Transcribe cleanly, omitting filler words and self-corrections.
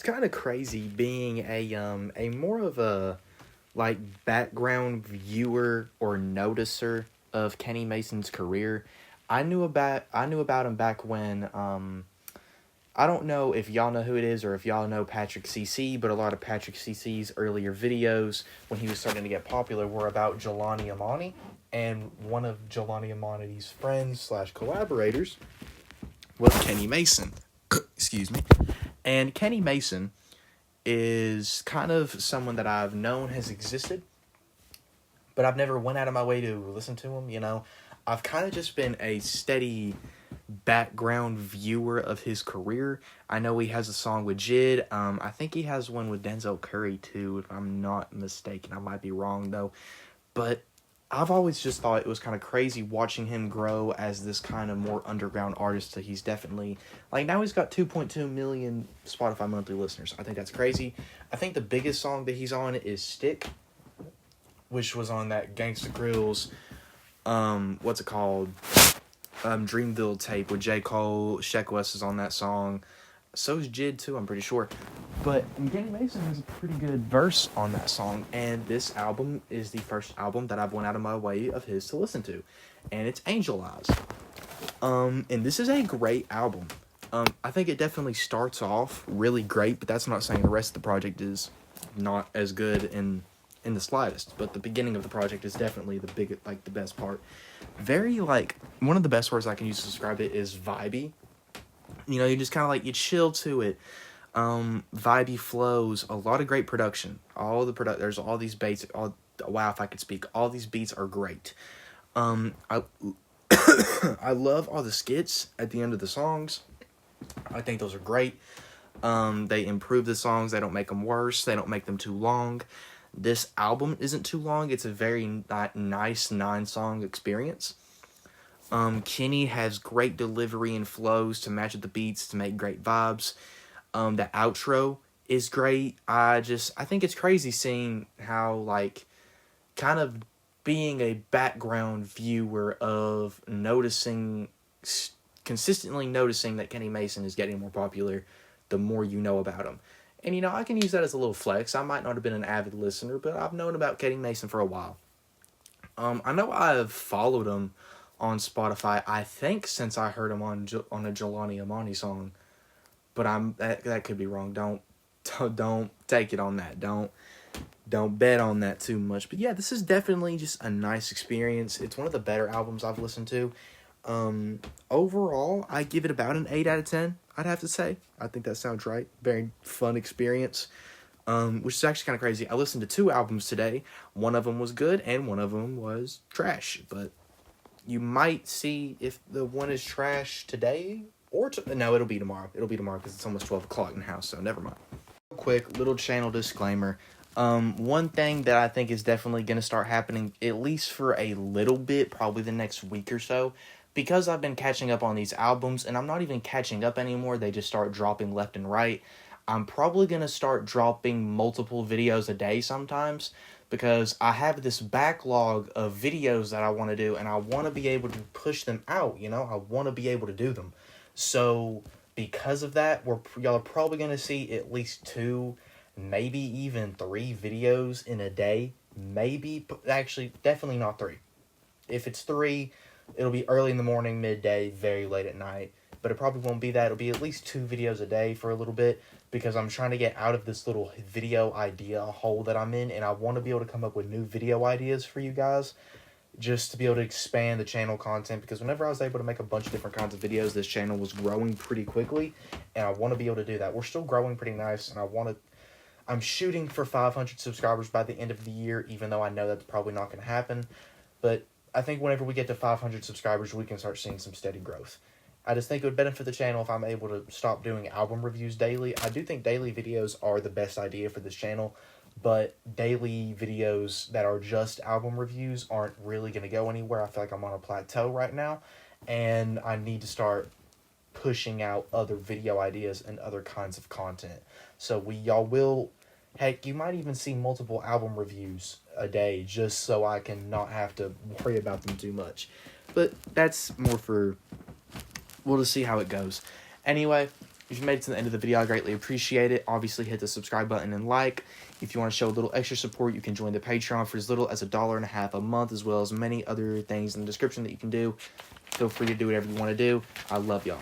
kind of crazy being a more of a like background viewer or noticer of Kenny Mason's career. I knew about him back when I don't know if y'all know who it is or if y'all know Patrick CC, but a lot of Patrick CC's earlier videos when he was starting to get popular were about Jelani Amani, and one of Jelani Amani's friends slash collaborators was Kenny Mason. Excuse me. And Kenny Mason is kind of someone that I've known has existed, but I've never went out of my way to listen to him, you know. I've kind of just been a steady background viewer of his career. I know he has a song with Jid. I think he has one with Denzel Curry too, if I'm not mistaken. I might be wrong though. But I've always just thought it was kind of crazy watching him grow as this kind of more underground artist. So he's definitely, like, now he's got 2.2 million Spotify monthly listeners. I think that's cravy. I think the biggest song that he's on is Stick, which was on that Gangsta Grillz, what's it called? Dreamville tape with J. Cole. Sheck West is on that song. So is Jid too, I'm pretty sure. But Kenny Mason has a pretty good verse on that song. And this album is the first album that I've went out of my way of his to listen to. And it's Angel Eyes. And this is a great album. I think it definitely starts off really great, but that's not saying the rest of the project is not as good in the slightest. But the beginning of the project is definitely the best part. Very, one of the best words I can use to describe it is vibey. You know, you just kind of you chill to it. Vibey flows, a lot of great production. There's all these beats. Wow, if I could speak, all these beats are great. I I love all the skits at the end of the songs. I think those are great. They improve the songs. They don't make them worse. They don't make them too long. This album isn't too long. It's a very nice 9-song experience. Kenny has great delivery and flows to match with the beats to make great vibes. The outro is great. I think it's crazy seeing how, kind of being a background viewer of consistently noticing that Kenny Mason is getting more popular the more you know about him. And, I can use that as a little flex. I might not have been an avid listener, but I've known about Kenny Mason for a while. I know I've followed him on Spotify, I think, since I heard him on a Jelani Amani song. But that could be wrong. Don't take it on that. Don't bet on that too much. But yeah, this is definitely just a nice experience. It's one of the better albums I've listened to. Overall, I give it about an 8 out of 10, I'd have to say. I think that sounds right. Very fun experience. Which is actually kind of crazy. I listened to 2 albums today. One of them was good, and one of them was trash. But you might see if the one is trash today, no, it'll be tomorrow. It'll be tomorrow because it's almost 12 o'clock in the house, so never mind. Quick little channel disclaimer. One thing that I think is definitely going to start happening, at least for a little bit, probably the next week or so, because I've been catching up on these albums, and I'm not even catching up anymore, they just start dropping left and right. I'm probably going to start dropping multiple videos a day sometimes, because I have this backlog of videos that I want to do, and I want to be able to push them out, I want to be able to do them. So, because of that, y'all are probably going to see at least 2, maybe even 3 videos in a day. Maybe, actually, definitely not 3. If it's 3, it'll be early in the morning, midday, very late at night. But it probably won't be that. It'll be at least 2 videos a day for a little bit, because I'm trying to get out of this little video idea hole that I'm in, and I want to be able to come up with new video ideas for you guys, just to be able to expand the channel content, because whenever I was able to make a bunch of different kinds of videos, this channel was growing pretty quickly, and I want to be able to do that. We're still growing pretty nice, and I'm shooting for 500 subscribers by the end of the year, even though I know that's probably not going to happen, but I think whenever we get to 500 subscribers, we can start seeing some steady growth. I just think it would benefit the channel if I'm able to stop doing album reviews daily. I do think daily videos are the best idea for this channel, but daily videos that are just album reviews aren't really going to go anywhere. I feel like I'm on a plateau right now, and I need to start pushing out other video ideas and other kinds of content. So heck, you might even see multiple album reviews a day, just so I can not have to worry about them too much. But that's more we'll just see how it goes. Anyway, If you made it to the end of the video, I greatly appreciate it. Obviously, hit the subscribe button and like. If you want to show a little extra support, you can join the Patreon for as little as $1.50 a month, as well as many other things in the description that you can do. Feel free to do whatever you want to do. I love y'all.